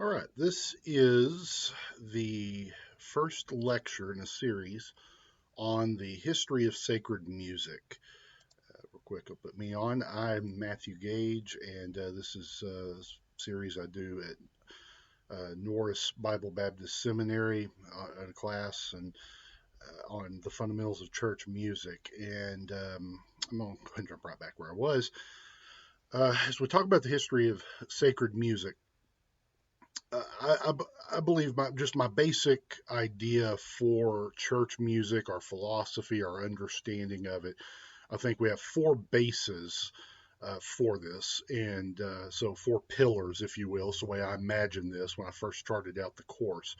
All right, this is the first lecture in a series on the history of sacred music. Real quick, I'll put me on. I'm Matthew Gage, and this is a series I do at Norris Bible Baptist Seminary in a class and on the fundamentals of church music. And I'm going to jump right back where I was. As we talk about the history of sacred music, I believe my basic idea for church music, our philosophy, our understanding of it. I think we have four bases for this, and so four pillars, if you will. Is the way I imagined this when I first started out the course.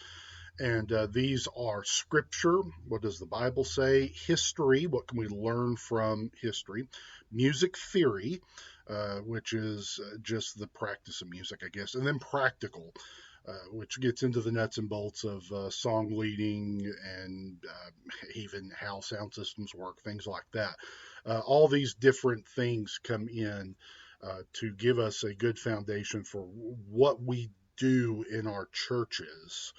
And these are scripture. What does the Bible say? History. What can we learn from history? Music theory, which is just the practice of music, I guess. And then practical, which gets into the nuts and bolts of song leading and even how sound systems work, things like that. All these different things come in to give us a good foundation for what we do in our churches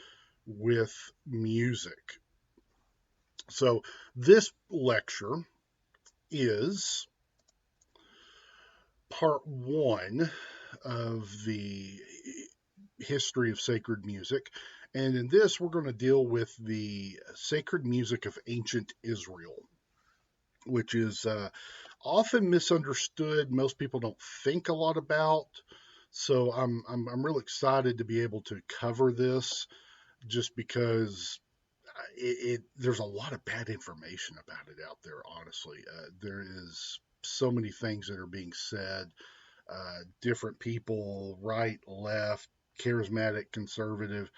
with music. So, this lecture is part one of the history of sacred music. And in this, we're going to deal with the sacred music of ancient Israel, which is often misunderstood. Most people don't think a lot about. So I'm really excited to be able to cover this, just because there's a lot of bad information about it out there. Honestly, there is so many things that are being said. Different people, right, left, charismatic, conservative,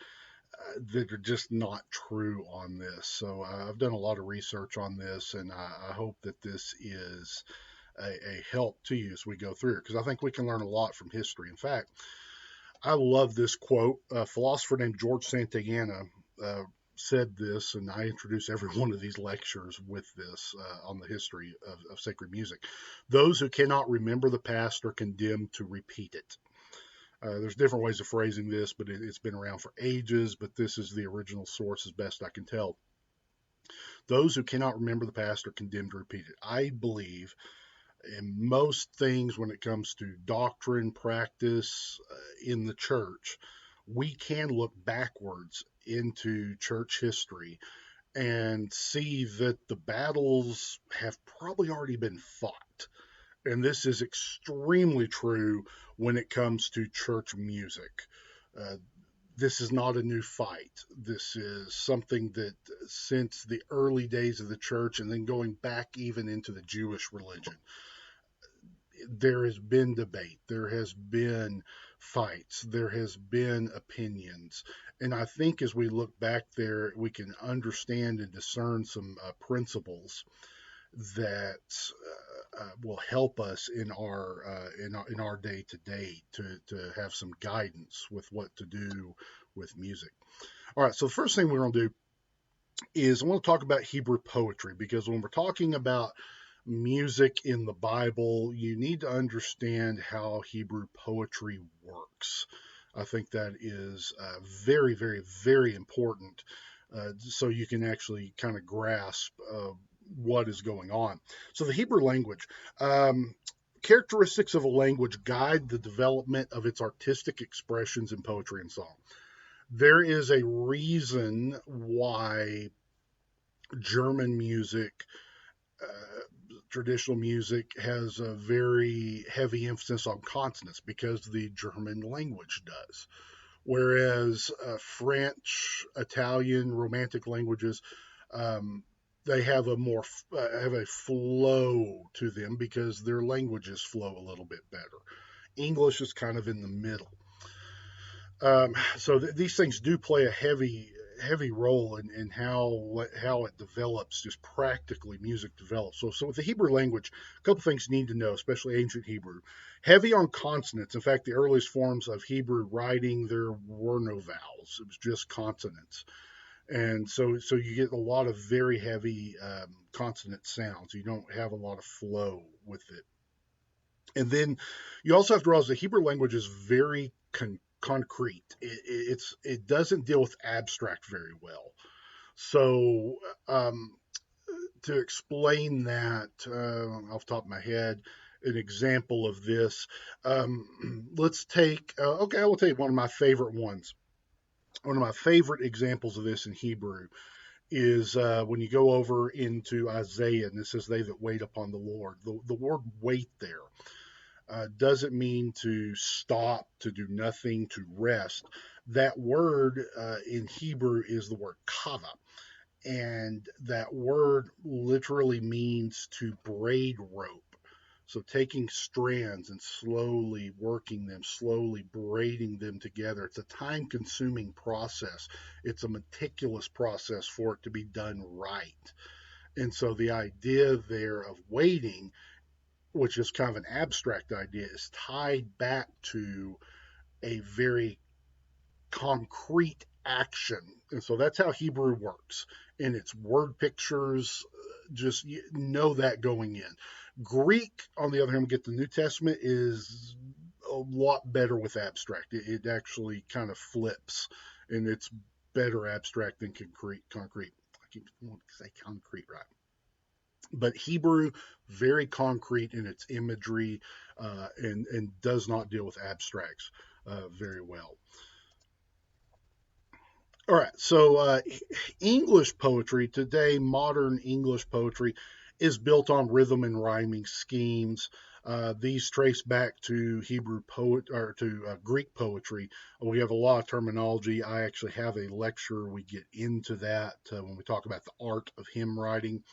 that are just not true on this. So I've done a lot of research on this, and I hope that this is a help to you as we go through it, because I think we can learn a lot from history. In fact, I love this quote. A philosopher named George Santayana said this, and I introduce every one of these lectures with this on the history of sacred music. Those who cannot remember the past are condemned to repeat it. There's different ways of phrasing this, but it's been around for ages, but this is the original source as best I can tell. Those who cannot remember the past are condemned to repeat it. I believe in most things when it comes to doctrine, practice in the church, we can look backwards into church history and see that the battles have probably already been fought. And this is extremely true when it comes to church music. Uh, this is not a new fight. This is something that since the early days of the church, and then going back even into the Jewish religion, there has been debate, there has been fights, there has been opinions. And I think as we look back there, we can understand and discern some principles that will help us in our day to day to have some guidance with what to do with music. All right, so the first thing we're going to do is I want to talk about Hebrew poetry, because when we're talking about music in the Bible, you need to understand how Hebrew poetry works. I think that is very, very, very important, so you can actually kind of grasp what is going on. So, the Hebrew language. Characteristics of a language guide the development of its artistic expressions in poetry and song. There is a reason why German music, traditional music, has a very heavy emphasis on consonants, because the German language does. Whereas French, Italian, Romantic languages, um, they have a flow to them because their languages flow a little bit better. English is kind of in the middle. So these things do play a heavy role in how it develops, just practically music develops. So with the Hebrew language, a couple things you need to know, especially ancient Hebrew. Heavy on consonants. In fact, the earliest forms of Hebrew writing, there were no vowels. It was just consonants. And so you get a lot of very heavy consonant sounds. You don't have a lot of flow with it. And then you also have to realize the Hebrew language is very concordant. concrete. It doesn't deal with abstract very well. So to explain that off the top of my head, an example of this, let's take okay, I will tell you one of my favorite ones. One of my favorite examples of this in Hebrew is when you go over into Isaiah, and it says, "They that wait upon the Lord." The word "wait" there doesn't mean to stop, to do nothing, to rest. That word in Hebrew is the word kava, and that word literally means to braid rope. So taking strands and slowly working them, slowly braiding them together. It's a time consuming process. It's a meticulous process for it to be done right. And so the idea there of waiting, which is kind of an abstract idea, is tied back to a very concrete action. And so that's how Hebrew works. And its word pictures, just know that going in. Greek, on the other hand, we get the New Testament, is a lot better with abstract. It actually kind of flips, and it's better abstract than concrete. I keep wanting to say concrete, right? But Hebrew, very concrete in its imagery, and does not deal with abstracts very well. All right, so English poetry today, modern English poetry, is built on rhythm and rhyming schemes. These trace back to Hebrew poet or to Greek poetry. We have a lot of terminology. I actually have a lecture. We get into that when we talk about the art of hymn writing.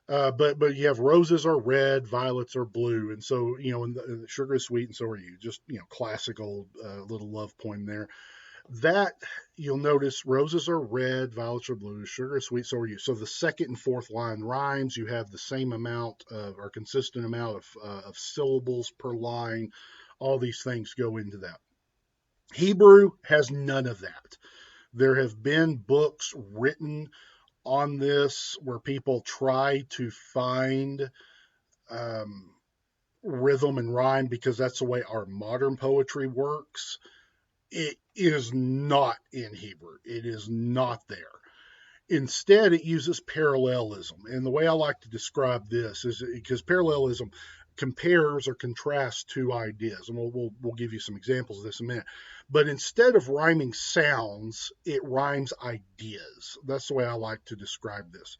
But you have roses are red, violets are blue, and so and the sugar is sweet, and so are you. Just classical little love poem there. That you'll notice roses are red, violets are blue, sugar is sweet, so are you. So the second and fourth line rhymes. You have the same amount of or consistent amount of syllables per line. All these things go into that. Hebrew has none of that. There have been books written on this where people try to find rhythm and rhyme because that's the way our modern poetry works. It is not in Hebrew. It is not there. Instead, it uses parallelism. And the way I like to describe this is because parallelism compares or contrasts two ideas. And we'll give you some examples of this in a minute. But instead of rhyming sounds, it rhymes ideas. That's the way I like to describe this.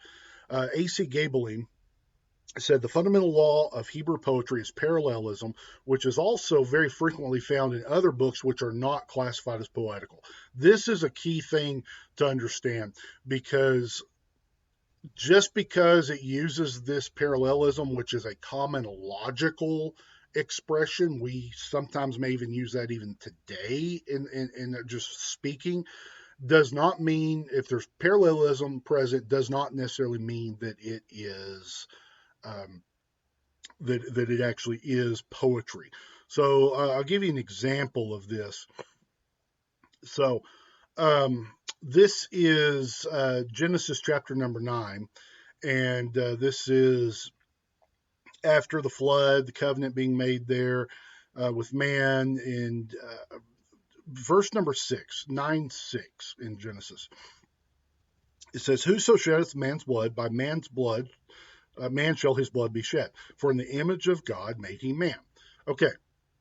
A.C. Gaebelein said the fundamental law of Hebrew poetry is parallelism, which is also very frequently found in other books which are not classified as poetical. This is a key thing to understand because just because it uses this parallelism, which is a common logical expression, we sometimes may even use that even today in just speaking, does not mean if there's parallelism present, does not necessarily mean that it is that it actually is poetry. So I'll give you an example of this. So this is Genesis chapter number 9, and this is after the flood, the covenant being made there with man, and verse number 6, 9:6 in Genesis. It says, "Whoso sheddeth man's blood, by man's blood man shall his blood be shed. For in the image of God made he man." Okay,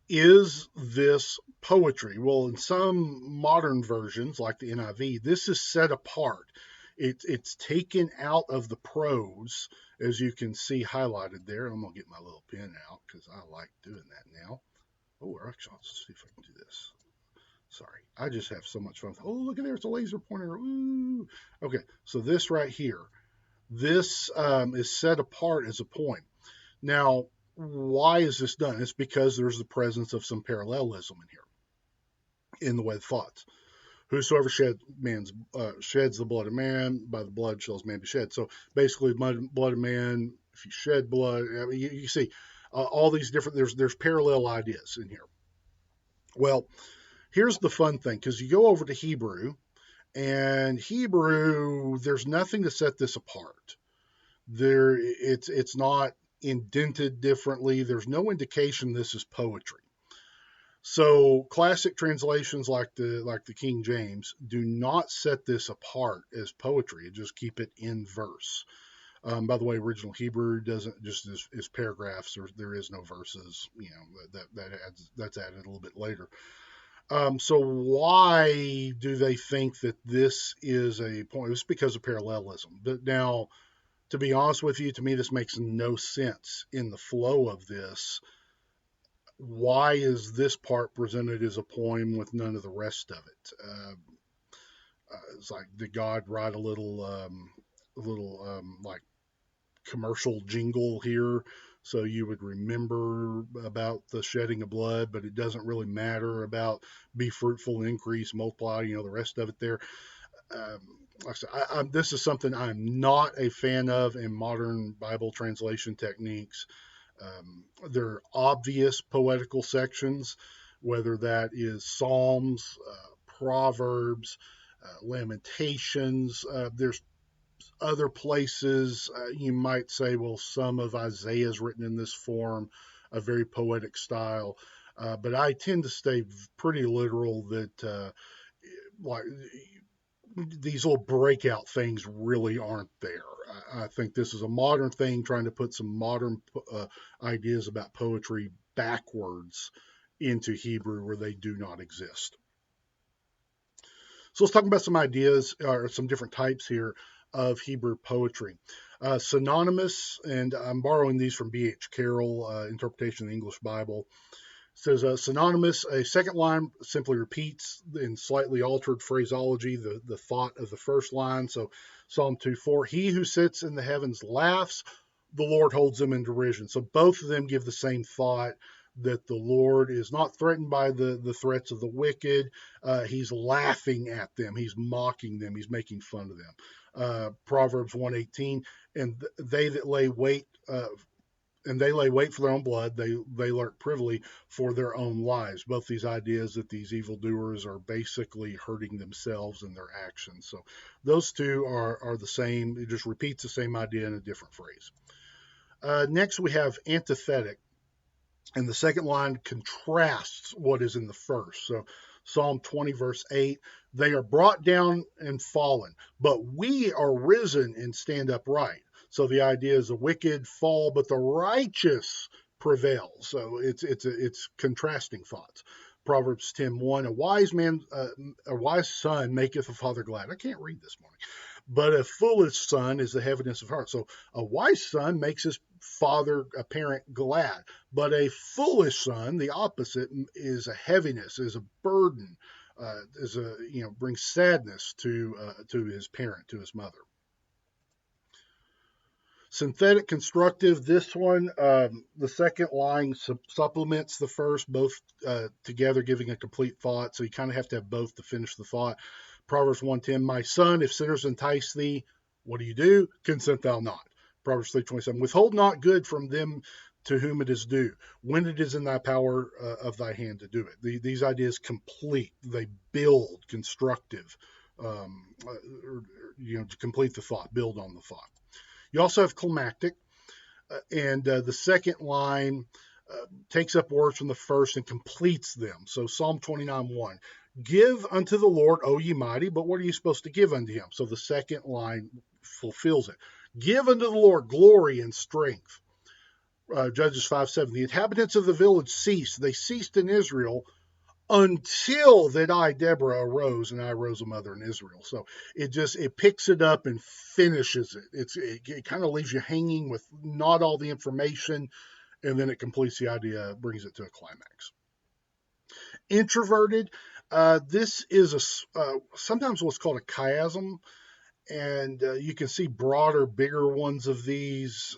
is this poetry? Well, in some modern versions, like the NIV, this is set apart. It's taken out of the prose, as you can see highlighted there. I'm going to get my little pen out because I like doing that now. Oh, actually, let's see if I can do this. Sorry, I just have so much fun. Oh, look at there, it's a laser pointer. Ooh. Okay, so this right here, this is set apart as a poem. Now, why is this done? It's because there's the presence of some parallelism in here in the way of thoughts. Whosoever sheds the blood of man, by the blood shall his man be shed. So basically, blood of man, if you shed blood, I mean, you see all these different, there's parallel ideas in here. Well, here's the fun thing, because you go over to Hebrew, and Hebrew, there's nothing to set this apart. It's not indented differently. There's no indication this is poetry. So classic translations like the King James do not set this apart as poetry. It just keep it in verse. By the way, original Hebrew doesn't just is paragraphs. There is no verses. That's added a little bit later. So why do they think that this is a point? It's because of parallelism. But now, to be honest with you, to me, this makes no sense in the flow of this. Why is this part presented as a poem with none of the rest of it? It's like, did God write a little like commercial jingle here so you would remember about the shedding of blood, but it doesn't really matter about be fruitful, increase, multiply, the rest of it there. Um, like I said, this is something I'm not a fan of in modern Bible translation techniques. There are obvious poetical sections, whether that is Psalms, Proverbs, Lamentations. There's other places you might say, well, some of Isaiah is written in this form, a very poetic style. But I tend to stay pretty literal that like these little breakout things really aren't there. I think this is a modern thing trying to put some modern ideas about poetry backwards into Hebrew where they do not exist. So let's talk about some ideas or some different types here of Hebrew poetry. Synonymous, and I'm borrowing these from B.H. Carroll, Interpretation of the English Bible. It says synonymous, a second line simply repeats in slightly altered phraseology the thought of the first line. So Psalm 2:4, he who sits in the heavens laughs, the Lord holds them in derision. So both of them give the same thought, that the Lord is not threatened by the threats of the wicked. He's laughing at them. He's mocking them. He's making fun of them. Proverbs 1:18, and they that lay wait and they lay wait for their own blood. They lurk privily for their own lives. Both these ideas that these evildoers are basically hurting themselves in their actions. So those two are the same. It just repeats the same idea in a different phrase. Next, we have antithetic. And the second line contrasts what is in the first. So Psalm 20, verse 8, they are brought down and fallen, but we are risen and stand upright. So the idea is the wicked fall, but the righteous prevail. So it's contrasting thoughts. Proverbs 10:1, a wise son maketh a father glad. I can't read this morning. But a foolish son is the heaviness of heart. So a wise son makes his father, a parent, glad. But a foolish son, the opposite, is a heaviness, is a burden, brings sadness to his parent, to his mother. Synthetic constructive, this one, the second line supplements the first, both together giving a complete thought. So you kind of have to have both to finish the thought. Proverbs 1:10, my son, if sinners entice thee, what do? Consent thou not. Proverbs 3:27, withhold not good from them to whom it is due, when it is in thy power of thy hand to do it. These ideas complete, they build constructive, to complete the thought, build on the thought. You also have climactic, and the second line takes up words from the first and completes them. So Psalm 29:1, give unto the Lord, O ye mighty, but what are you supposed to give unto him? So the second line fulfills it. Give unto the Lord glory and strength. Judges 5:7, the inhabitants of the village ceased. They ceased in Israel until that I, Deborah, arose, and I arose a mother in Israel. So it picks it up and finishes it. It kind of leaves you hanging with not all the information, and then it completes the idea, brings it to a climax. Introverted, this is sometimes what's called a chiasm, and you can see broader, bigger ones of these,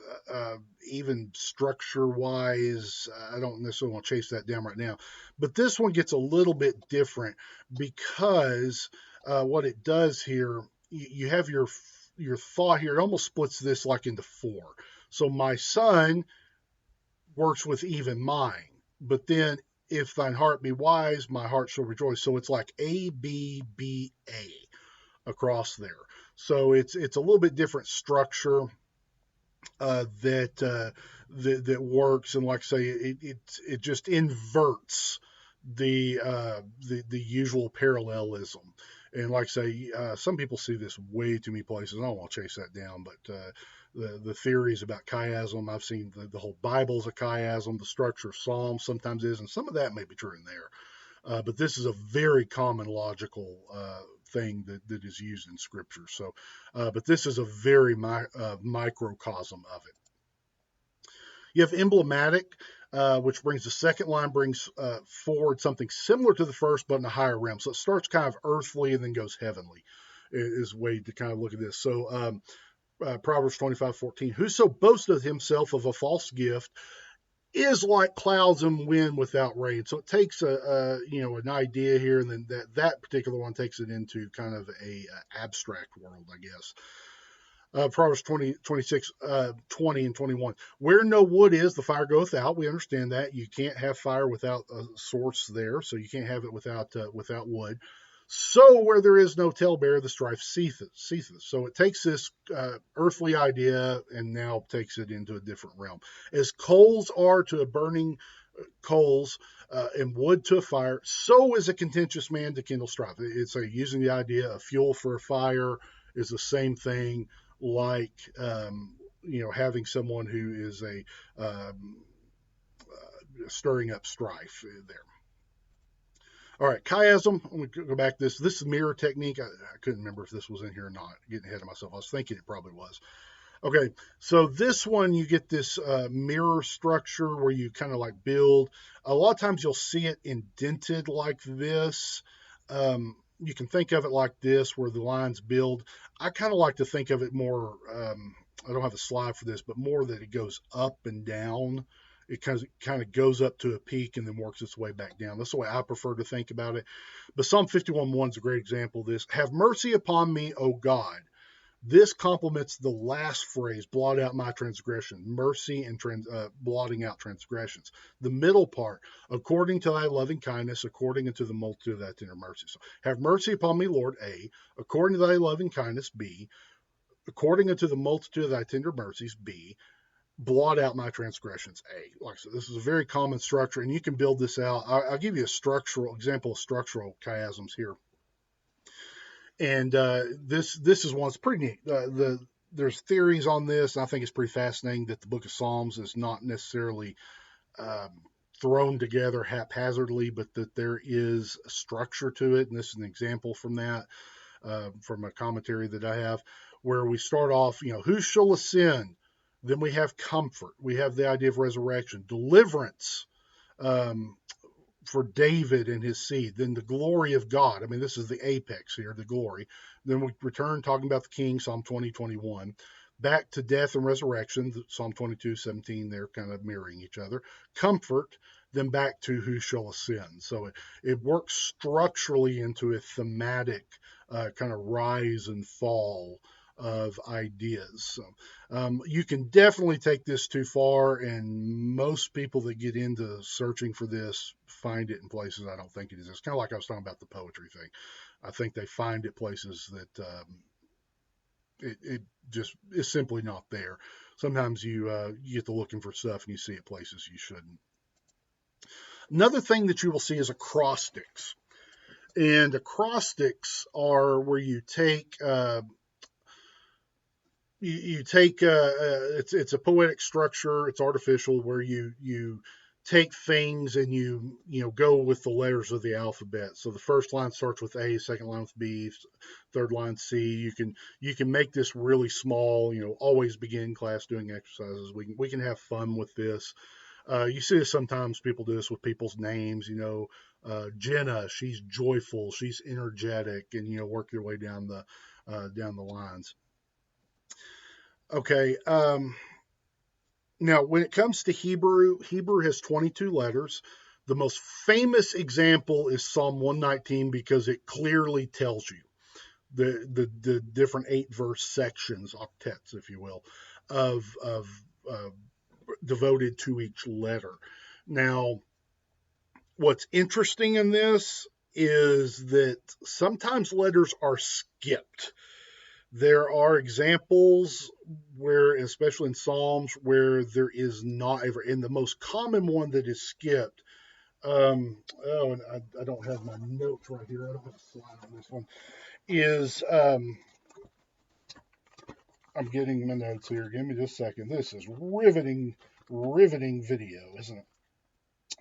even structure-wise. I don't necessarily want to chase that down right now, but this one gets a little bit different because what it does here, you have your thought here. It almost splits this like into four. So my son works with even mine, but then if thine heart be wise, my heart shall rejoice. So it's like A, B, B, A across there. So it's a little bit different structure that works, and like I say, it just inverts the usual parallelism. And like I say, some people see this way too many places. I don't want to chase that down, but the theories about chiasm, I've seen the whole Bible's a chiasm. The structure of Psalms sometimes is, and some of that may be true in there. But this is a very common logical thing that is used in Scripture. So, but this is a very microcosm of it. You have emblematic, which brings the second line, brings forward something similar to the first, but in a higher realm. So it starts kind of earthly and then goes heavenly, is a way to kind of look at this. So Proverbs 25:14, whoso boasteth himself of a false gift is like clouds and wind without rain. So it takes an idea here, and then that particular one takes it into kind of a abstract world, I guess. Proverbs 26, 20 and 21. Where no wood is, the fire goeth out. We understand that. You can't have fire without a source there, so you can't have it without wood. So where there is no talebearer, the strife ceaseth. So it takes this earthly idea and now takes it into a different realm. As coals are to a burning coals and wood to a fire, so is a contentious man to kindle strife. It's using the idea of fuel for a fire is the same thing like having someone who is stirring up strife there. All right, chiasm. I'm going to go back to this. This is mirror technique. I couldn't remember if this was in here or not. Getting ahead of myself. I was thinking it probably was. Okay, so this one you get this mirror structure where you kind of like build. A lot of times you'll see it indented like this. You can think of it like this, where the lines build. I kind of like to think of it more. I don't have a slide for this, but more that it goes up and down. It kind of goes up to a peak and then works its way back down. That's the way I prefer to think about it. But Psalm 51:1 is a great example of this. Have mercy upon me, O God. This complements the last phrase, blot out my transgression, mercy and blotting out transgressions. The middle part, according to thy loving kindness, according unto the multitude of thy tender mercy. So have mercy upon me, Lord, A, according to thy loving kindness, B, according unto the multitude of thy tender mercies, B, blot out my transgressions, A. Like I said, this is a very common structure, and you can build this out. I'll give you a structural example of structural chiasms here. And this is one that's pretty neat. There's theories on this, and I think it's pretty fascinating that the book of Psalms is not necessarily thrown together haphazardly, but that there is a structure to it. And this is an example from that, from a commentary that I have, where we start off, who shall ascend? Then we have comfort. We have the idea of resurrection, deliverance, for David and his seed, then the glory of God. I mean, this is the apex here, the glory. Then we return talking about the king, Psalm 20:21. Back to death and resurrection, Psalm 22:17, they're kind of mirroring each other. Comfort, then back to who shall ascend. So it works structurally into a thematic kind of rise and fall of ideas. So you can definitely take this too far, and most people that get into searching for this find it in places I don't think it is. It's kind of like I was talking about the poetry thing. I think they find it places that it just is simply not there. Sometimes you get to looking for stuff and you see it places you shouldn't. Another thing that you will see is acrostics. And acrostics are where you take it's a poetic structure. It's artificial, where you take things and you go with the letters of the alphabet. So the first line starts with A, second line with B, third line C. You can make this really small. Always begin class doing exercises. We can have fun with this. You see this sometimes. People do this with people's names. Jenna, she's joyful, she's energetic, and work your way down the lines. Okay. Now, when it comes to Hebrew has 22 letters. The most famous example is Psalm 119 because it clearly tells you the different 8-verse sections, octets, if you will, of devoted to each letter. Now, what's interesting in this is that sometimes letters are skipped. There are examples where, especially in Psalms, where there is not ever, and the most common one that is skipped Oh, and I don't have my notes right here. I don't have a slide on this one. Is I'm getting my notes here. Give me just a second. This is riveting video, isn't it?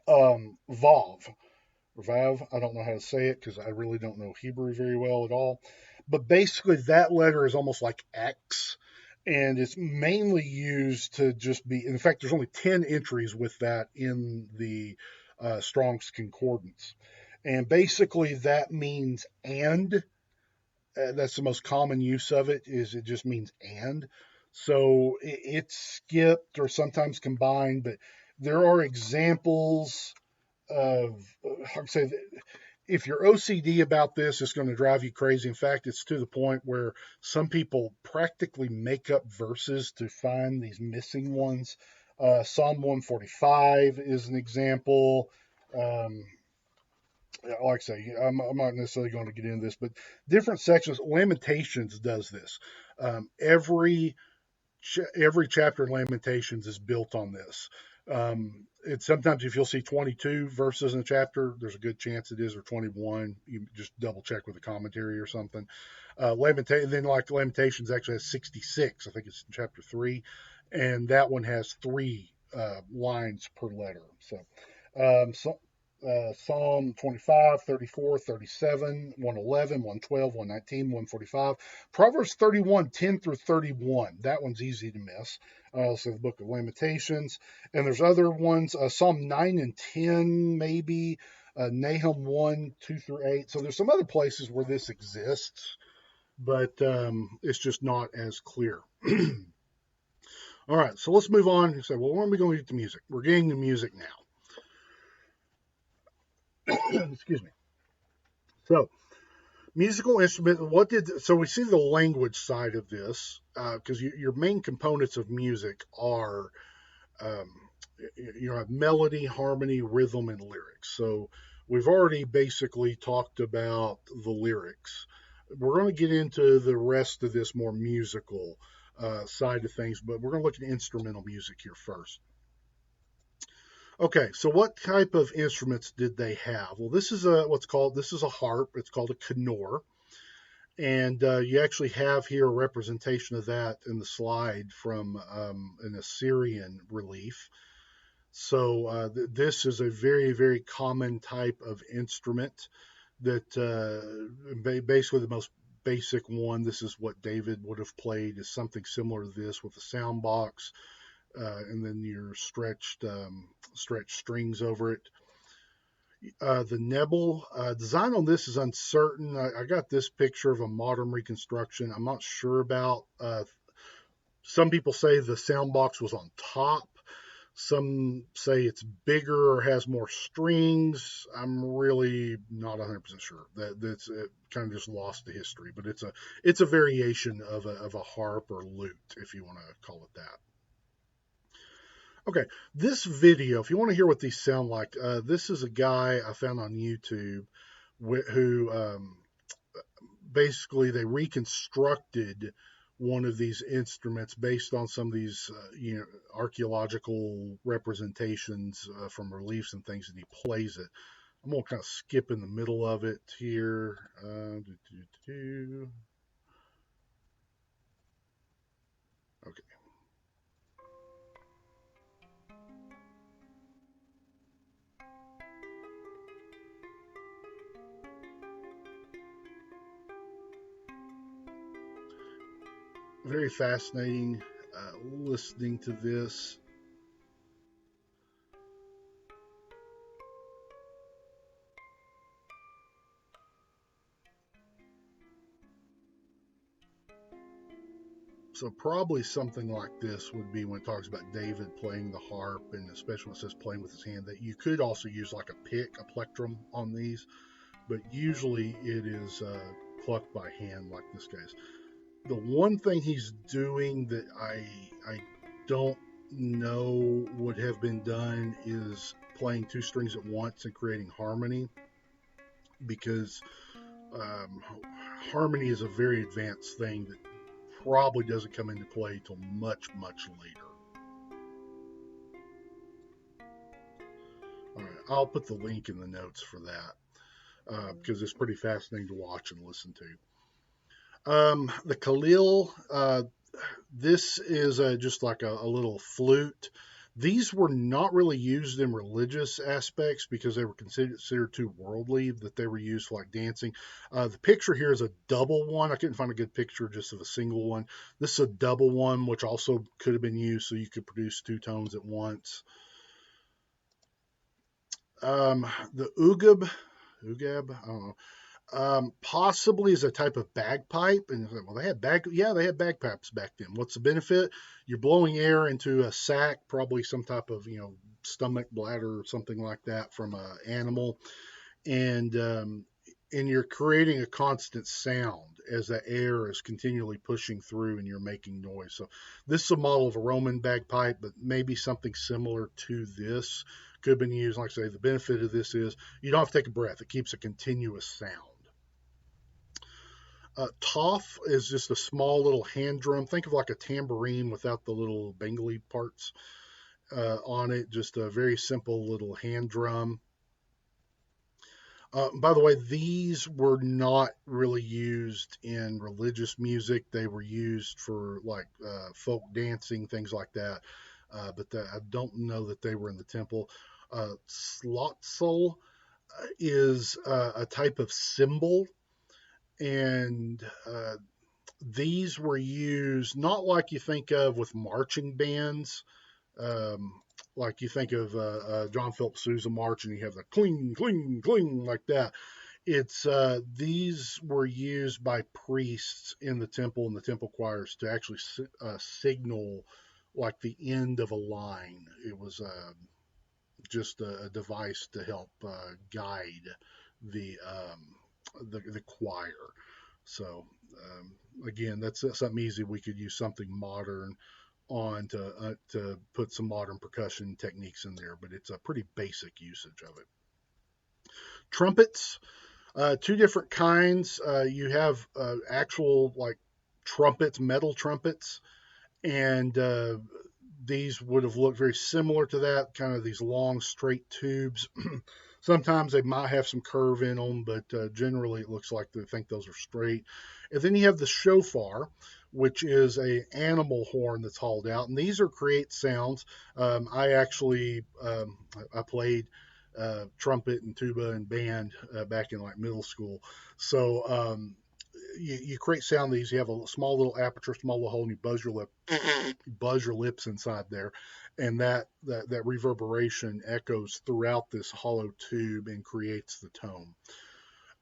Vav, or Vav. I don't know how to say it because I really don't know Hebrew very well at all. But basically, that letter is almost like X, and it's mainly used to just be. In fact, there's only 10 entries with that in the Strong's Concordance, and basically that means and. That's the most common use of it. Is it just means and. So it's skipped or sometimes combined, but there are examples of, I'd say, if you're OCD about this, it's going to drive you crazy. In fact, it's to the point where some people practically make up verses to find these missing ones. Psalm 145 is an example. Um, like I say, I'm not necessarily going to get into this, but different sections. Lamentations does this. Every every chapter in Lamentations is built on this. It's sometimes if you'll see 22 verses in a chapter, there's a good chance it is, or 21. You just double check with a commentary or something. Then like Lamentations actually has 66. I think it's in chapter 3, and that one has 3 lines per letter. So Psalm 25, 34, 37, 111, 112, 119, 145. Proverbs 31, 10 through 31. That one's easy to miss. So the book of Lamentations. And there's other ones. Psalm 9 and 10, maybe. Nahum 1, 2 through 8. So there's some other places where this exists, but it's just not as clear. All right, so let's move on. You say, well, when are we going to get to music? We're getting to music now. Excuse me. So, musical instrument. So we see the language side of this because your main components of music are um, have melody, harmony, rhythm, and lyrics. So we've already basically talked about the lyrics. We're going to get into the rest of this more musical side of things, but we're going to look at instrumental music here first. Okay, so what type of instruments did they have? Well, this is a harp. It's called a kinnor, and you actually have here a representation of that in the slide from an Assyrian relief. So this is a very common type of instrument that basically the most basic one. This is what David would have played, is something similar to this with a sound box. And then your stretched strings over it. The Nebel design on this is uncertain. I got this picture of a modern reconstruction. I'm not sure about. Some people say the sound box was on top. Some say it's bigger or has more strings. I'm really not 100% sure. That's it kind of just lost the history, but it's a variation of a harp or lute, if you want to call it that. Okay, this video, if you want to hear what these sound like, this is a guy I found on YouTube who basically they reconstructed one of these instruments based on some of these archaeological representations from reliefs and things, and he plays it. I'm going to kind of skip in the middle of it here. Okay. Very fascinating listening to this. So probably something like this would be when it talks about David playing the harp, and especially when it says playing with his hand, that you could also use like a pick, a plectrum on these, but usually it is plucked by hand like this guy's. The one thing he's doing that I don't know would have been done is playing 2 strings at once and creating harmony, because um, harmony is a very advanced thing that probably doesn't come into play till much later. All right, I'll put the link in the notes for that because it's pretty fascinating to watch and listen to. The Khalil, this is just like a little flute. These were not really used in religious aspects because they were considered too worldly, that they were used for like dancing. The picture here is a double one. I couldn't find a good picture just of a single one. This is a double one, which also could have been used so you could produce two tones at once. The ugab, I don't know. Possibly as a type of bagpipe. And well, they had bagpipes back then. What's the benefit? You're blowing air into a sack, probably some type of stomach, bladder, or something like that from an animal, and you're creating a constant sound as the air is continually pushing through and you're making noise. So this is a model of a Roman bagpipe, but maybe something similar to this could have been used. Like I say, the benefit of this is you don't have to take a breath. It keeps a continuous sound. Toff is just a small little hand drum. Think of like a tambourine without the little bangly parts on it. Just a very simple little hand drum. By the way, these were not really used in religious music. They were used for like folk dancing, things like that. But I don't know that they were in the temple. Slotzel is a type of cymbal, and these were used not like you think of with marching bands, um, like you think of John Philip Sousa march, and you have the cling, cling, cling like that. It's these were used by priests in the temple and the temple choirs to actually signal like the end of a line. It was just a device to help guide the, the choir. So again, that's something easy. We could use something modern on to put some modern percussion techniques in there, but it's a pretty basic usage of it. Trumpets, two different kinds. You have actual like trumpets, metal trumpets, and these would have looked very similar to that, kind of these long straight tubes. Sometimes they might have some curve in them, but generally it looks like they think those are straight. And then you have the shofar, which is a animal horn that's hauled out, and these are create sounds. I actually I played trumpet and tuba and band back in like middle school, so you create sound. These you have a small little aperture, small little hole, and you buzz your lips inside there, and that reverberation echoes throughout this hollow tube and creates the tone.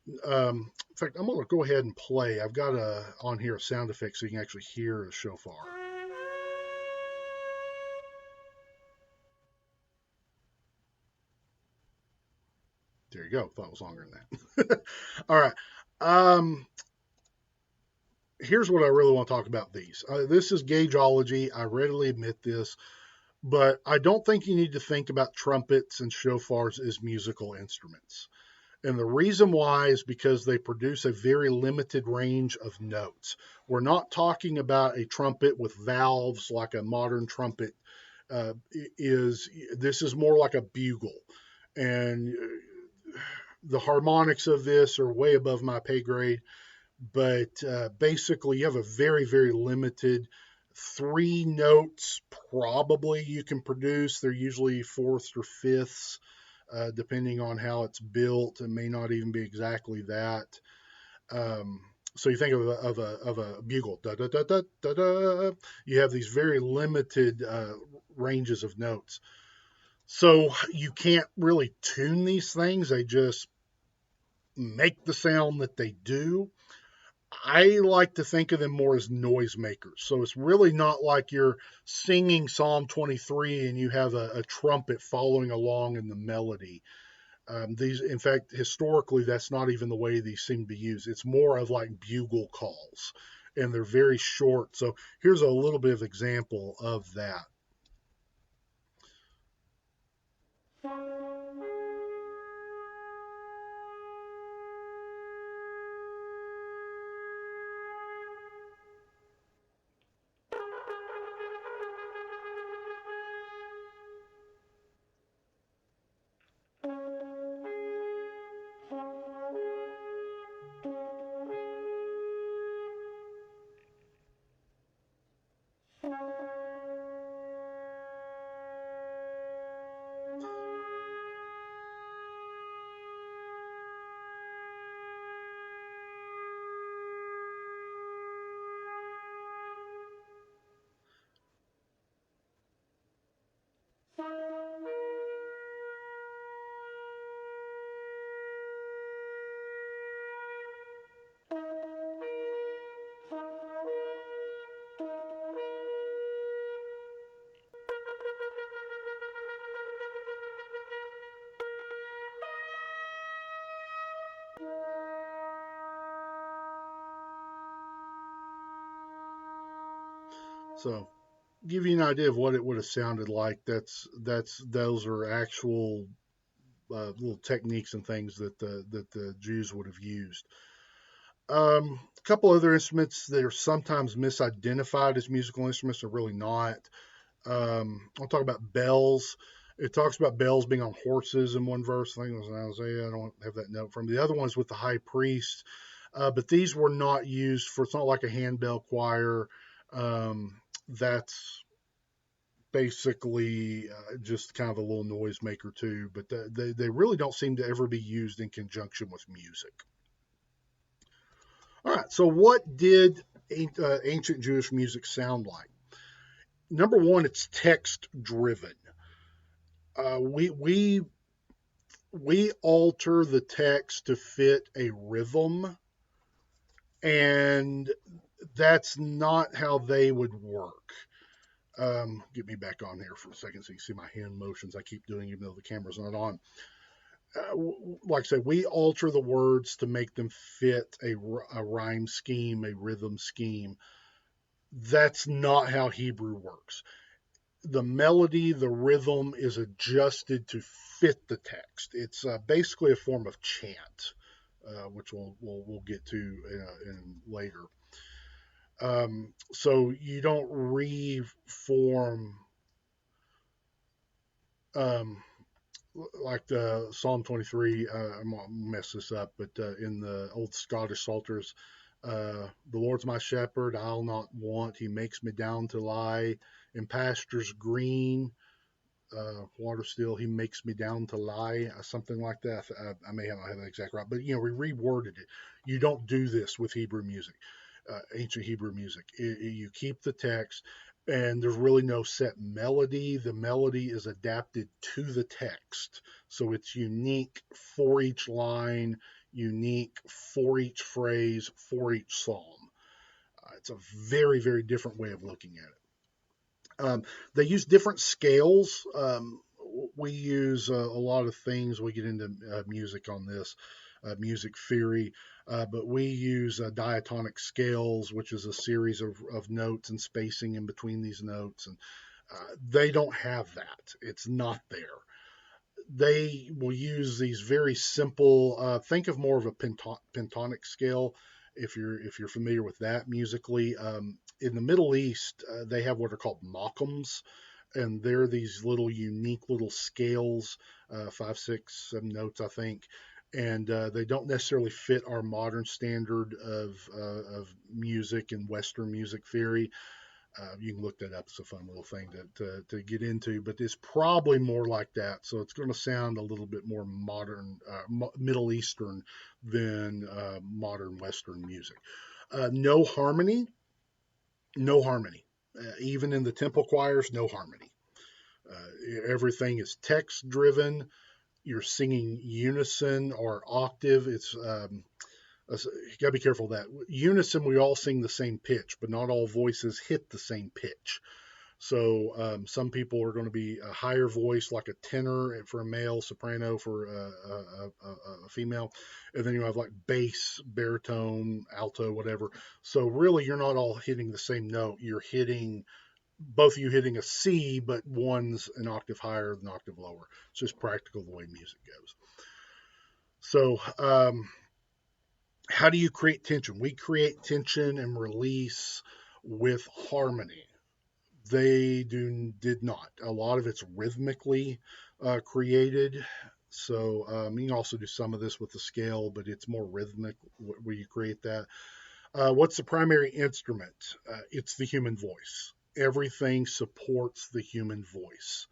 In fact, I'm going to go ahead and play. I've got on here a sound effect so you can actually hear a shofar. There you go. Thought it was longer than that. All right. Um, Here's what I really want to talk about these. This is gaugeology. I readily admit this, but I don't think you need to think about trumpets and shofars as musical instruments. And the reason why is because they produce a very limited range of notes. We're not talking about a trumpet with valves like a modern trumpet is. This is more like a bugle. And the harmonics of this are way above my pay grade. But basically, you have a very, very limited three notes probably you can produce. They're usually fourths or fifths, depending on how it's built. It may not even be exactly that. So you think of a bugle, da da da da da da. You have these very limited ranges of notes. So you can't really tune these things. They just make the sound that they do. I like to think of them more as noisemakers. So it's really not like you're singing Psalm 23 and you have a trumpet following along in the melody. In fact, historically, that's not even the way these seem to be used. It's more of like bugle calls, and they're very short. So here's a little bit of example of that. So, give you an idea of what it would have sounded like. Those are actual little techniques and things that the Jews would have used. A couple other instruments that are sometimes misidentified as musical instruments are really not. I'll talk about bells. It talks about bells being on horses in one verse. I think it was in Isaiah. I don't have that note from the other ones with the high priest. But these were not used for. It's not like a handbell choir. That's basically just kind of a little noisemaker too. But they really don't seem to ever be used in conjunction with music. All right. So what did ancient Jewish music sound like? Number one, it's text driven. We alter the text to fit a rhythm, and that's not how they would work. Get me back on here for a second so you can see my hand motions I keep doing even though the camera's not on. Like I said, we alter the words to make them fit a rhyme scheme, a rhythm scheme. That's not how Hebrew works. The melody, the rhythm is adjusted to fit the text. It's basically a form of chant, which we'll get to in later. So you don't reform um, like the Psalm 23. I'm gonna mess this up, but in the old Scottish Psalters, the Lord's my shepherd; I'll not want. He makes me down to lie in pastures green. Water still, he makes me down to lie, something like that. I may not have that exact right, but we reworded it. You don't do this with Hebrew music, ancient Hebrew music. You keep the text, and there's really no set melody. The melody is adapted to the text, so it's unique for each line, unique for each phrase, for each psalm. It's a very, very different way of looking at it. They use different scales. We use a lot of things. We get into music on this, music theory, but we use diatonic scales, which is a series of notes and spacing in between these notes. And they don't have that. It's not there. They will use these very simple. Think of more of a pentonic scale, if you're familiar with that musically. In the Middle East, they have what are called makams, and they're these little unique little scales, 5, 6, 7 notes, I think, and they don't necessarily fit our modern standard of music and Western music theory. You can look that up. It's a fun little thing to get into, but it's probably more like that. So it's going to sound a little bit more modern, Middle Eastern than modern Western music. No harmony, no harmony. Even in the temple choirs, no harmony. Everything is text driven. You're singing unison or octave. You got to be careful of that. Unison, we all sing the same pitch, but not all voices hit the same pitch. So some people are going to be a higher voice, like a tenor for a male, soprano for a female, and then you have like bass, baritone, alto, whatever. So really, you're not all hitting the same note. You're hitting both of you hitting a C, but one's an octave higher, an octave lower. It's just practical the way music goes. So how do you create tension? We create tension and release with harmony. They did not. A lot of it's rhythmically created. So you can also do some of this with the scale, but it's more rhythmic where you create that. What's the primary instrument? It's the human voice. Everything supports the human voice.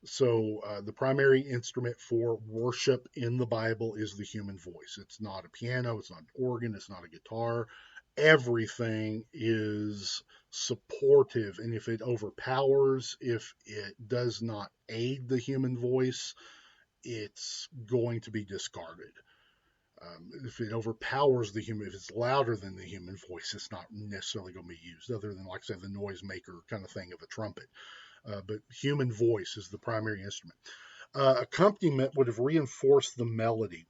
So the primary instrument for worship in the Bible is the human voice. It's not a piano, it's not an organ, it's not a guitar. Everything is supportive, and if it overpowers, if it does not aid the human voice, it's going to be discarded. If it overpowers the human, if it's louder than the human voice, it's not necessarily going to be used, other than, like I said, the noisemaker kind of thing of a trumpet. But human voice is the primary instrument. Accompaniment would have reinforced the melody.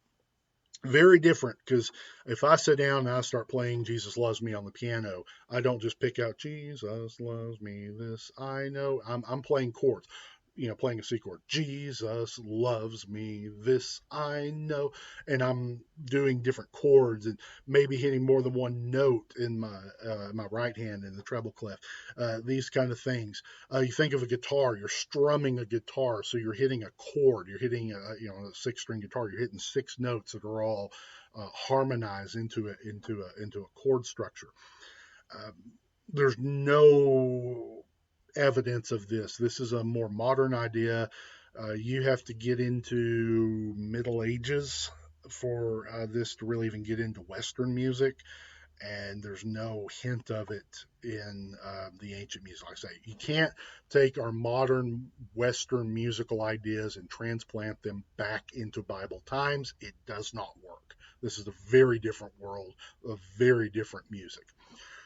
Very different, because if I sit down and I start playing Jesus Loves Me on the piano, I don't just pick out Jesus loves me, this I know. I'm playing chords, playing a C chord. Jesus loves me, this I know. And I'm doing different chords and maybe hitting more than one note in my right hand in the treble clef. These kind of things. You think of a guitar, you're strumming a guitar, so you're hitting a chord, you're hitting a six-string guitar, you're hitting six notes that are all harmonized into a chord structure. Um, there's no evidence of this. This is a more modern idea. You have to get into Middle Ages for this to really even get into Western music, and there's no hint of it in the ancient music. Like I say, you can't take our modern Western musical ideas and transplant them back into Bible times. It does not work. This is a very different world of very different music.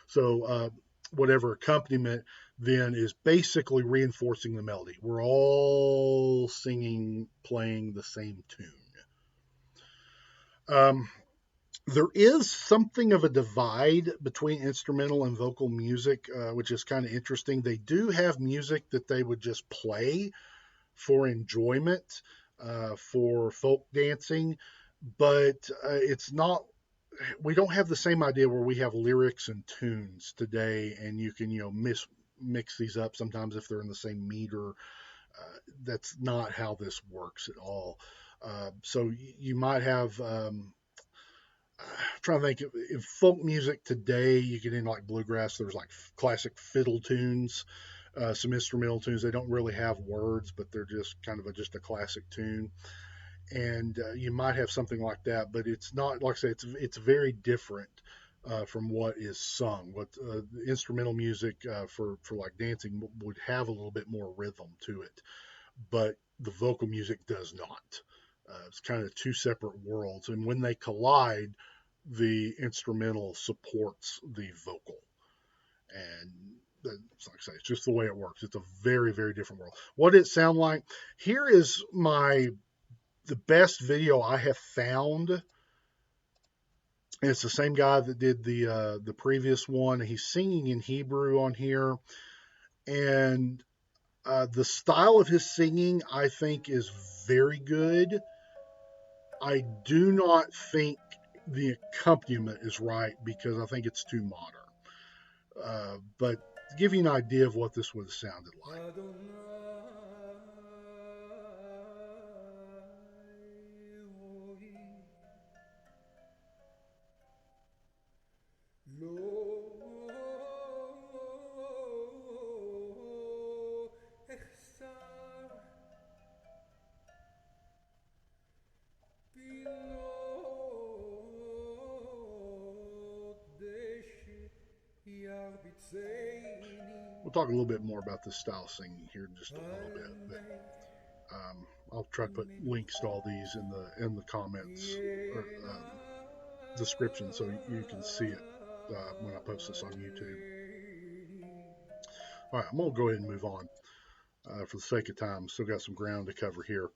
So, whatever accompaniment then is basically reinforcing the melody. We're all singing, playing the same tune. Um, there is something of a divide between instrumental and vocal music, which is kind of interesting. They do have music that they would just play for enjoyment, for folk dancing, but it's not. We don't have the same idea where we have lyrics and tunes today, and you can mix these up sometimes if they're in the same meter. That's not how this works at all. So you might have trying to think in folk music today, you get in like bluegrass. There's like classic fiddle tunes, some instrumental tunes. They don't really have words, but they're just kind of just a classic tune. And you might have something like that, but it's not like I say. It's very different from what is sung. What instrumental music for like dancing would have a little bit more rhythm to it, but the vocal music does not. It's kind of two separate worlds, and when they collide, the instrumental supports the vocal. And like I say, it's just the way it works. It's a very, very different world. What did it sound like? Here is the best video I have found. And it's the same guy that did the previous one. He's singing in Hebrew on here, and the style of his singing I think is very good. I do not think the accompaniment is right because I think it's too modern. But to give you an idea of what this would have sounded like. We'll talk a little bit more about this style of singing here in just a little bit, but I'll try to put links to all these in the comments or description so you can see it when I post this on YouTube. All right, I'm gonna go ahead and move on for the sake of time. Still got some ground to cover here.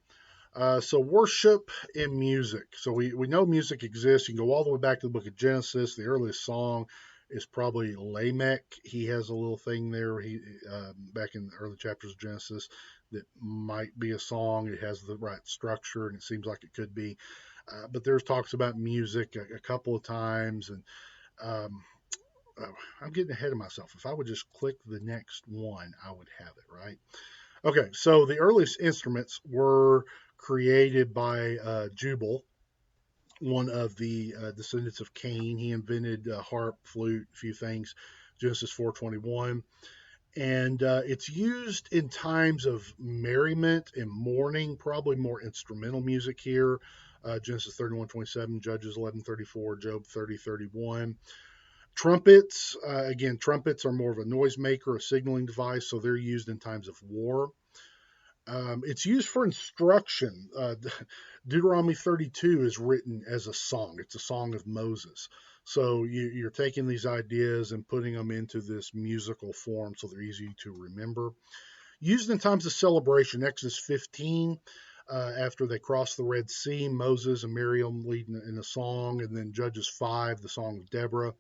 So worship and music. So we know music exists. You can go all the way back to the book of Genesis. The earliest song is probably Lamech. He has a little thing there. He back in the early chapters of Genesis that might be a song. It has the right structure, and it seems like it could be. But there's talks about music a couple of times, and um, I'm getting ahead of myself. If I would just click the next one, I would have it right. Okay, so the earliest instruments were created by Jubal, one of the descendants of Cain. He invented harp, flute, a few things. Genesis 4:21, and it's used in times of merriment and mourning. Probably more instrumental music here. Genesis 31:27, Judges 11:34, Job 30:31. Trumpets, again, trumpets are more of a noisemaker, a signaling device, so they're used in times of war. It's used for instruction. Deuteronomy 32 is written as a song. It's a song of Moses. So you're taking these ideas and putting them into this musical form so they're easy to remember. Used in times of celebration, Exodus 15. after they cross the Red Sea, Moses and Miriam leading in a song, and then Judges 5, the song of Deborah.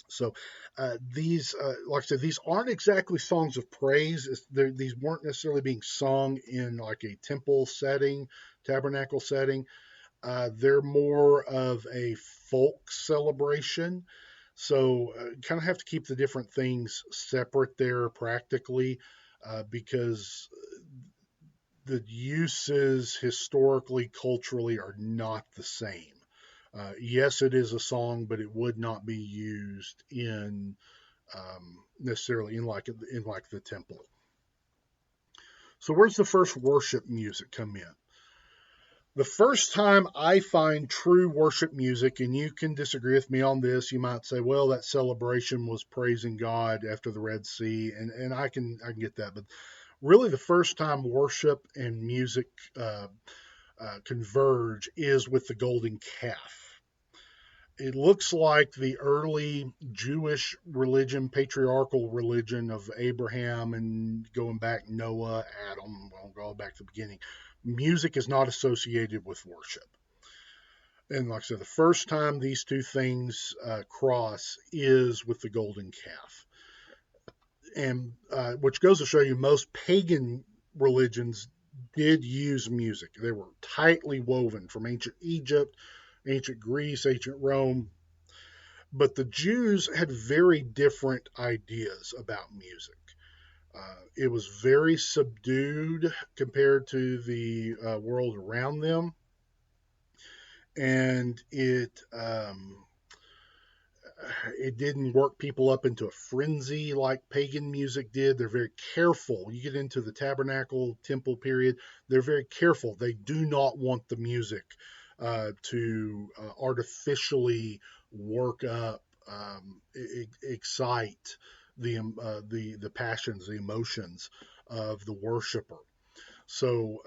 So these, like I said, these aren't exactly songs of praise. These weren't necessarily being sung in like a temple setting, tabernacle setting. They're more of a folk celebration. So kind of have to keep the different things separate there practically, because the uses historically, culturally are not the same. Yes, it is a song, but it would not be used in necessarily in like the temple. So where's the first worship music come in? The first time I find true worship music, and you can disagree with me on this, you might say, well, that celebration was praising God after the Red Sea, and I can get that, but really the first time worship and music converge is with the golden calf. It looks like the early Jewish religion, patriarchal religion of Abraham and going back Noah, Adam, well, go back to the beginning. Music is not associated with worship. And like I said, the first time these two things cross is with the golden calf. And which goes to show you most pagan religions did use music. They were tightly woven from ancient Egypt, ancient Greece, ancient Rome. But the Jews had very different ideas about music. It was very subdued compared to the world around them, and it didn't work people up into a frenzy like pagan music did. They're very careful. You get into the tabernacle temple period, they're very careful. They do not want the music to artificially work up, excite the passions, the emotions of the worshiper. So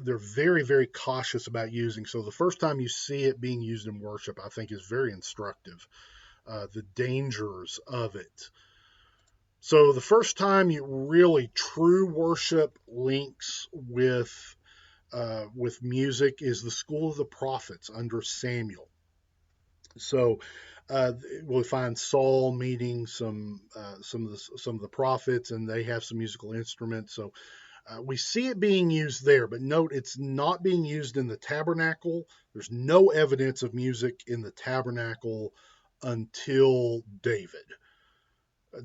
they're very, very cautious about using. So the first time you see it being used in worship, I think is very instructive. The dangers of it. So the first time you really true worship links with music is the school of the prophets under Samuel. So we'll find Saul meeting some of the prophets, and they have some musical instruments. So we see it being used there, but note it's not being used in the tabernacle. There's no evidence of music in the tabernacle until David.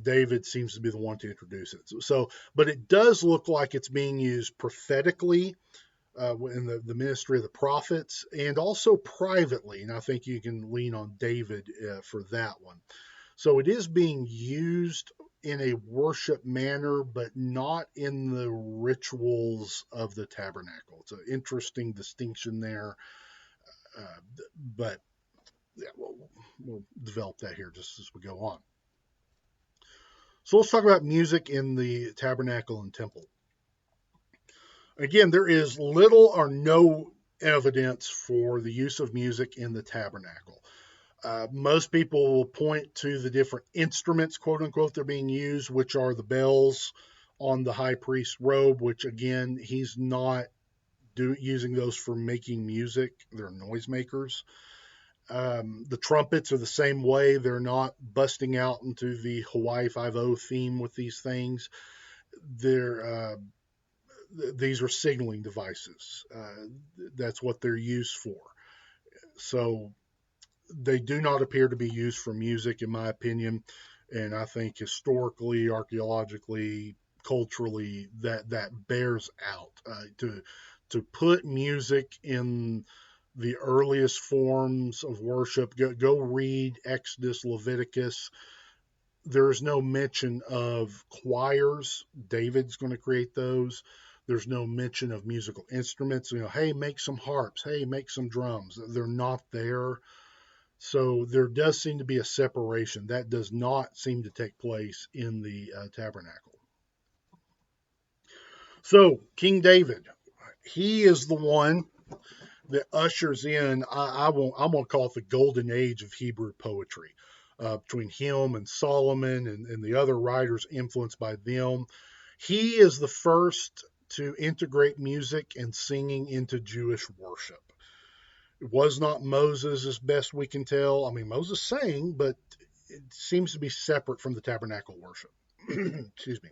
David seems to be the one to introduce it. So, but it does look like it's being used prophetically in the ministry of the prophets, and also privately. And I think you can lean on David for that one. So it is being used in a worship manner, but not in the rituals of the tabernacle. It's an interesting distinction there, but yeah, we'll develop that here just as we go on. So let's talk about music in the tabernacle and temple. Again, there is little or no evidence for the use of music in the tabernacle. Most people will point to the different instruments, quote unquote, that are being used, which are the bells on the high priest's robe, which again, he's not using those for making music. They're noisemakers. The trumpets are the same way. They're not busting out into the Hawaii Five-0 theme with these things. These are signaling devices. That's what they're used for. So they do not appear to be used for music, in my opinion. And I think historically, archaeologically, culturally, that bears out. To put music in the earliest forms of worship, go read Exodus, Leviticus. There's no mention of choirs. David's going to create those. There's no mention of musical instruments. Hey, make some harps. Hey, make some drums. They're not there. So there does seem to be a separation. That does not seem to take place in the tabernacle. So King David, he is the one that ushers in, I'm going to call it the golden age of Hebrew poetry, between him and Solomon and the other writers influenced by them. He is the first to integrate music and singing into Jewish worship. It was not Moses, as best we can tell. I mean, Moses sang, but it seems to be separate from the tabernacle worship. Excuse me.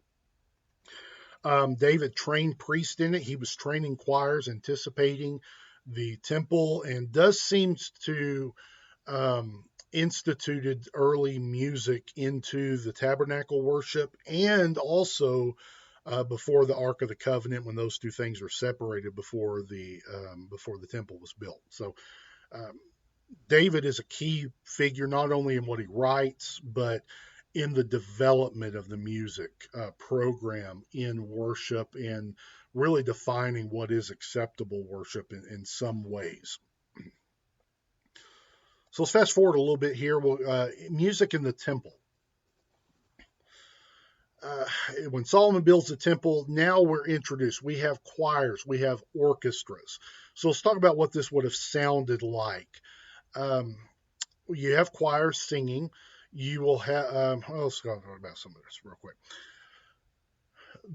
David trained priests in it. He was training choirs, anticipating the temple, and does seems to instituted early music into the tabernacle worship, and also before the Ark of the Covenant, when those two things were separated before the temple was built. So um, David is a key figure not only in what he writes, but in the development of the music program in worship, and really defining what is acceptable worship in some ways. So let's fast forward a little bit here. Music in the temple. Uh, when Solomon builds the temple, now we're introduced. We have choirs, we have orchestras. So let's talk about what this would have sounded like. Um, you have choirs singing. You will have, let's talk about some of this real quick.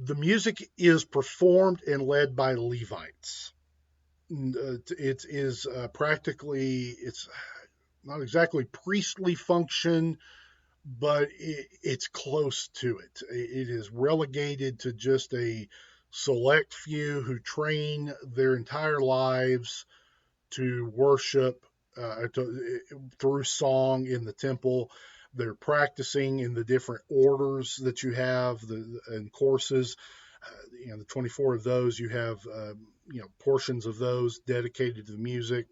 The music is performed and led by Levites. It is practically, it's not exactly priestly function, but it's close to it. It is relegated to just a select few who train their entire lives to worship through song in the temple. They're practicing in the different orders that you have, and courses. The 24 of those, you have portions of those dedicated to the music.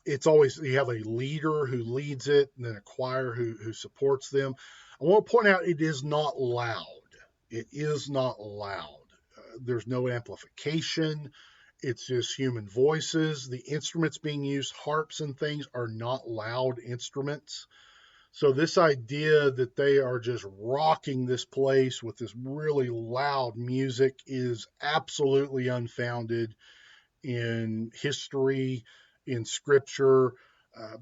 It's always, you have a leader who leads it, and then a choir who supports them. I want to point out it is not loud. It is not loud. There's no amplification. It's just human voices. The instruments being used, harps and things, are not loud instruments. So this idea that they are just rocking this place with this really loud music is absolutely unfounded in history, in scripture.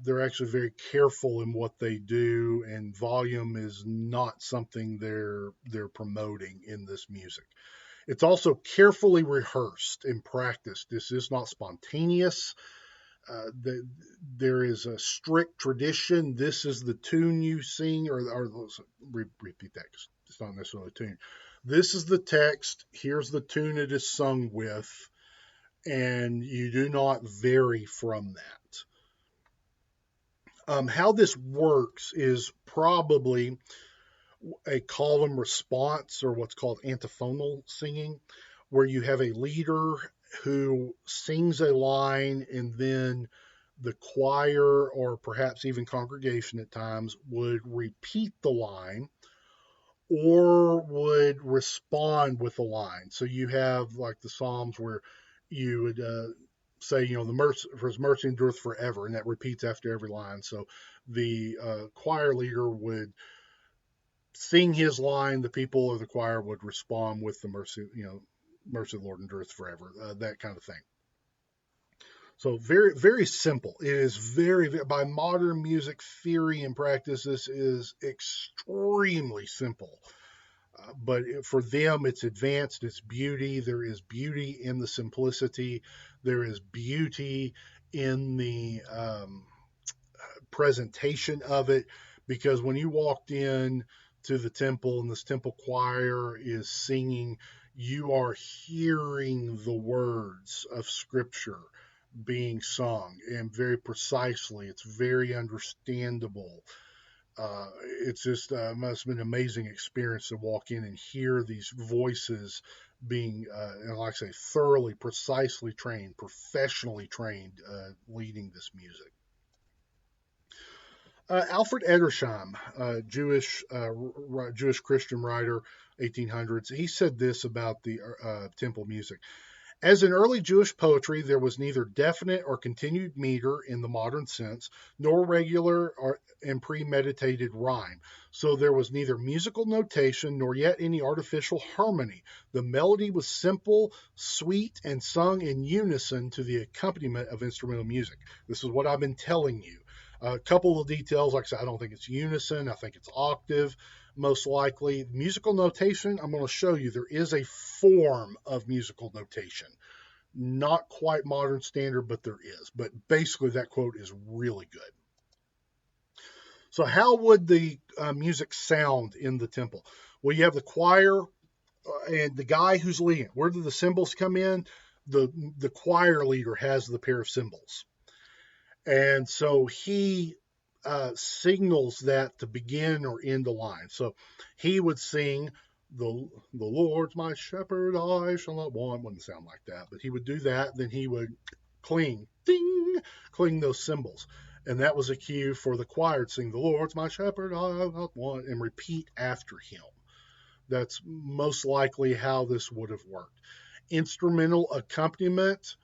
They're actually very careful in what they do, and volume is not something they're promoting in this music. It's also carefully rehearsed and practiced. This is not spontaneous. There is a strict tradition. This is the tune you sing, or repeat that. It's not necessarily a tune. This is the text. Here's the tune it is sung with, and you do not vary from that. How this works is probably a column response, or what's called antiphonal singing, where you have a leader who sings a line, and then the choir, or perhaps even congregation at times, would repeat the line or would respond with a line. So you have like the Psalms where you would say, the mercy, for his mercy endureth forever, and that repeats after every line. So the choir leader would sing his line, the people or the choir would respond with the mercy, mercy of the Lord endureth forever, that kind of thing. So very, very simple. It is by modern music theory and practice, this is extremely simple. But for them, it's advanced, it's beauty. There is beauty in the simplicity. There is beauty in the presentation of it, because when you walked in to the temple and this temple choir is singing, you are hearing the words of Scripture being sung, and very precisely. It's very understandable. It's just must have been an amazing experience to walk in and hear these voices being, like I say, thoroughly, precisely trained, professionally trained, leading this music. Alfred Edersheim, Jewish Christian writer, 1800s, he said this about the temple music. As in early Jewish poetry, there was neither definite or continued meter in the modern sense, nor regular and premeditated rhyme. So there was neither musical notation nor yet any artificial harmony. The melody was simple, sweet, and sung in unison to the accompaniment of instrumental music. This is what I've been telling you. A couple of details, like I said, I don't think it's unison. I think it's octave. most likely. Musical notation, I'm going to show you there is a form of musical notation. Not quite modern standard, but there is. But basically, that quote is really good. So, how would the music sound in the temple? Well, you have the choir and the guy who's leading. Where do the cymbals come in? The choir leader has the pair of cymbals, and so he signals that to begin or end the line. So he would sing, the Lord's my shepherd, I shall not want. Wouldn't sound like that, but he would do that. Then he would cling, ding, cling those cymbals. And that was a cue for the choir to sing, the Lord's my shepherd, I shall not want, and repeat after him. That's most likely how this would have worked. Instrumental accompaniment,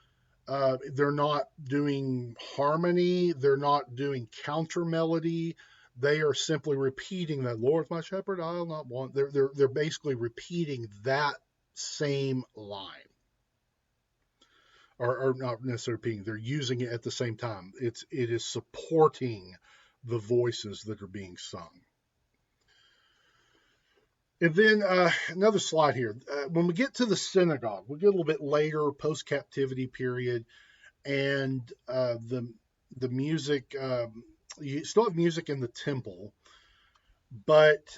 they're not doing harmony. They're not doing counter melody. They are simply repeating that Lord's my shepherd, I'll not want. They're basically repeating that same line, or not necessarily repeating. They're using it at the same time. It is supporting the voices that are being sung. And then another slide here. When we get to the synagogue, we get a little bit later, post captivity period, and the music. You still have music in the temple, but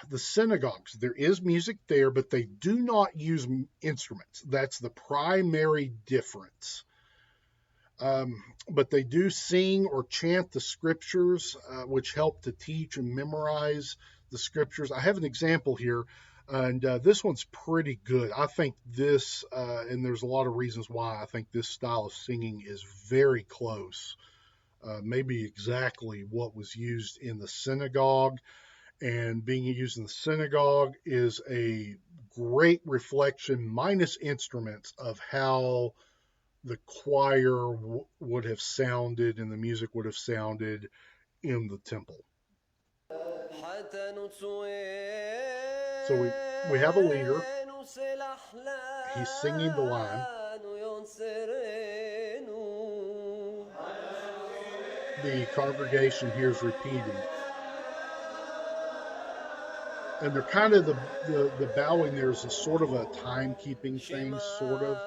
the synagogues, there is music there, but they do not use instruments. That's the primary difference. But they do sing or chant the scriptures, which help to teach and memorize the scriptures. I have an example here, and this one's pretty good. I think this, and there's a lot of reasons why I think this style of singing is very close, maybe exactly what was used in the synagogue. And being used in the synagogue is a great reflection, minus instruments, of how the choir would have sounded and the music would have sounded in the temple. So we have a leader. He's singing the line. The congregation hears repeating. And they're kind of the bowing there is a sort of a timekeeping thing, sort of.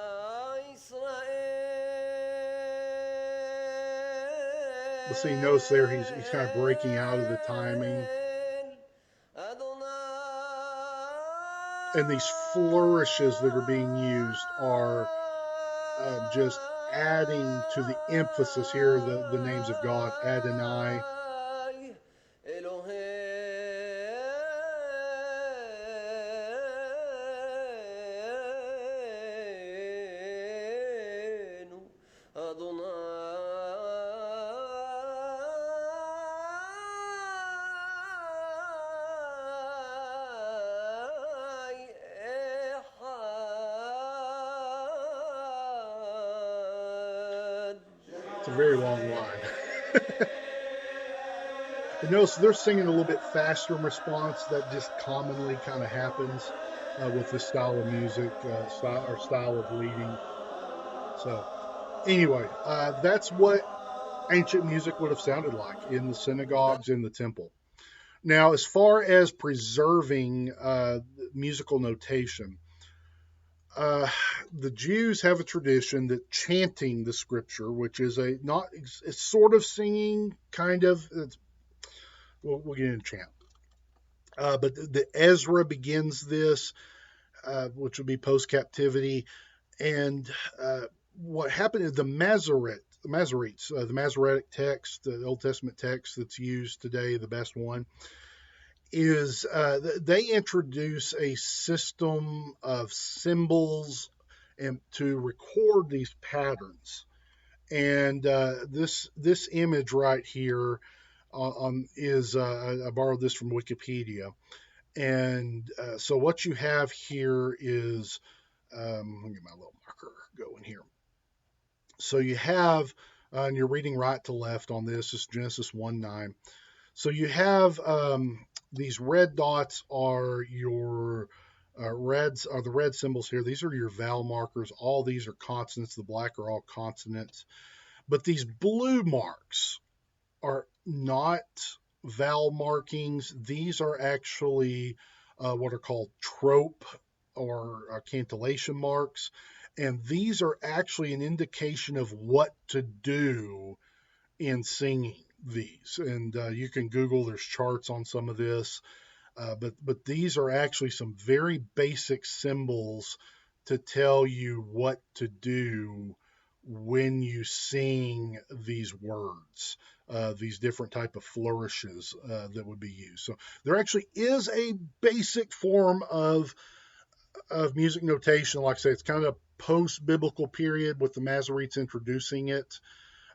But see, notice there he's kind of breaking out of the timing. And these flourishes that are being used are just adding to the emphasis here, the names of God, Adonai. It's a very long line. And notice they're singing a little bit faster in response. That just commonly kind of happens with this style of music, style of leading. So anyway, that's what ancient music would have sounded like in the synagogues, in the temple. Now, as far as preserving musical notation, the Jews have a tradition that chanting the scripture, which is it's sort of singing, kind of. We'll get into chant. But the Ezra begins this, which would be post captivity, and what happened is the Masoretes, the Masoretic text, the Old Testament text that's used today, the best one, is they introduce a system of symbols and to record these patterns. And this image right here is I borrowed this from Wikipedia. And so what you have here is let me get my little marker going here. So you have, and you're reading right to left on this is Genesis 1:9. So you have these red dots are your reds are the red symbols here. These are your vowel markers. All these are consonants. The black are all consonants. But these blue marks are not vowel markings. These are actually what are called trope or cantillation marks. And these are actually an indication of what to do in singing these. And you can Google, there's charts on some of this. But these are actually some very basic symbols to tell you what to do when you sing these words, these different type of flourishes that would be used. So there actually is a basic form of music notation. Like I say, it's kind of post biblical period with the Masoretes introducing it.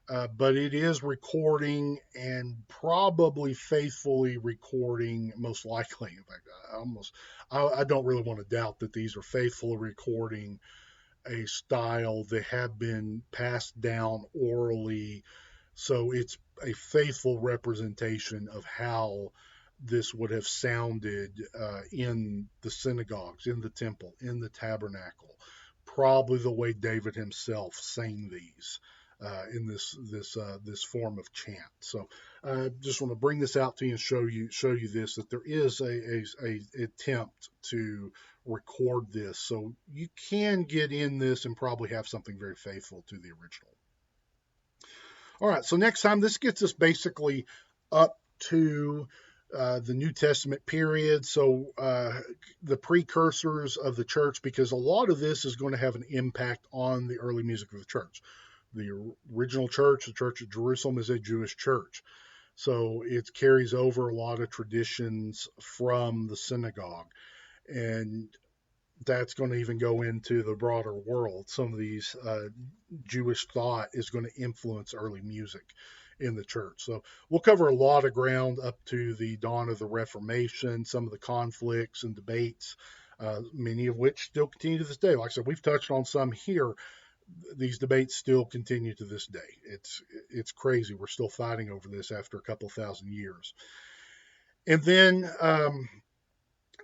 But it is recording and probably faithfully recording, most likely. In fact, I don't really want to doubt that these are faithfully recording a style that have been passed down orally. So it's a faithful representation of how this would have sounded in the synagogues, in the temple, in the tabernacle, probably the way David himself sang these in this form of chant. So just want to bring this out to you and show you this, that there is a attempt to record this, so you can get in this and probably have something very faithful to the original. All right, so next time, this gets us basically up to the New Testament period, so the precursors of the church, because a lot of this is going to have an impact on the early music of the church. The original church, the Church of Jerusalem, is a Jewish church, so it carries over a lot of traditions from the synagogue, and that's going to even go into the broader world. Some of these Jewish thought is going to influence early music in the church. So we'll cover a lot of ground up to the dawn of the Reformation, some of the conflicts and debates, many of which still continue to this day. Like I said, we've touched on some here. These debates still continue to this day. It's crazy. We're still fighting over this after a couple thousand years. And then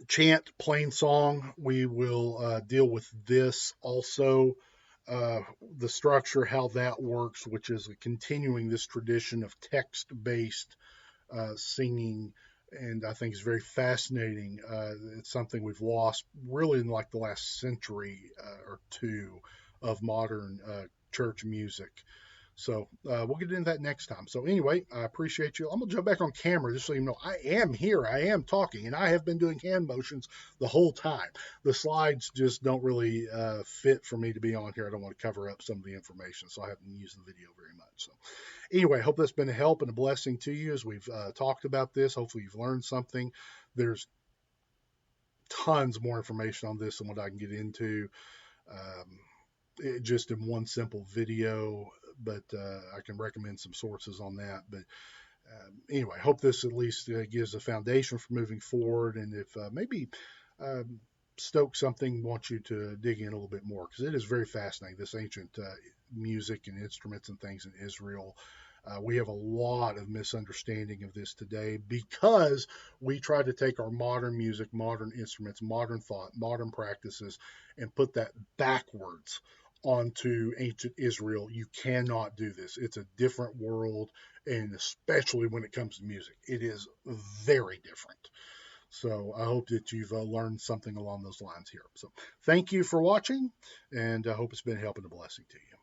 chant, plain song, we will deal with this also. The structure, how that works, which is continuing this tradition of text based singing. And I think it's very fascinating. It's something we've lost really in like the last century or two of modern church music. So we'll get into that next time. So anyway, I appreciate you. I'm gonna jump back on camera just so you know I am here. I am talking, and I have been doing hand motions the whole time. The slides just don't really fit for me to be on here. I don't want to cover up some of the information, so I haven't used the video very much. So anyway, I hope that's been a help and a blessing to you as we've talked about this. Hopefully you've learned something. There's tons more information on this than what I can get into. Just in one simple video, but I can recommend some sources on that. But anyway, I hope this at least gives a foundation for moving forward. And if maybe stoke something, want you to dig in a little bit more, because it is very fascinating, this ancient music and instruments and things in Israel. We have a lot of misunderstanding of this today because we try to take our modern music, modern instruments, modern thought, modern practices, and put that backwards onto ancient Israel. You cannot do this. It's a different world, and especially when it comes to music, it is very different. So I hope that you've learned something along those lines here. So thank you for watching, and I hope it's been a help and a blessing to you.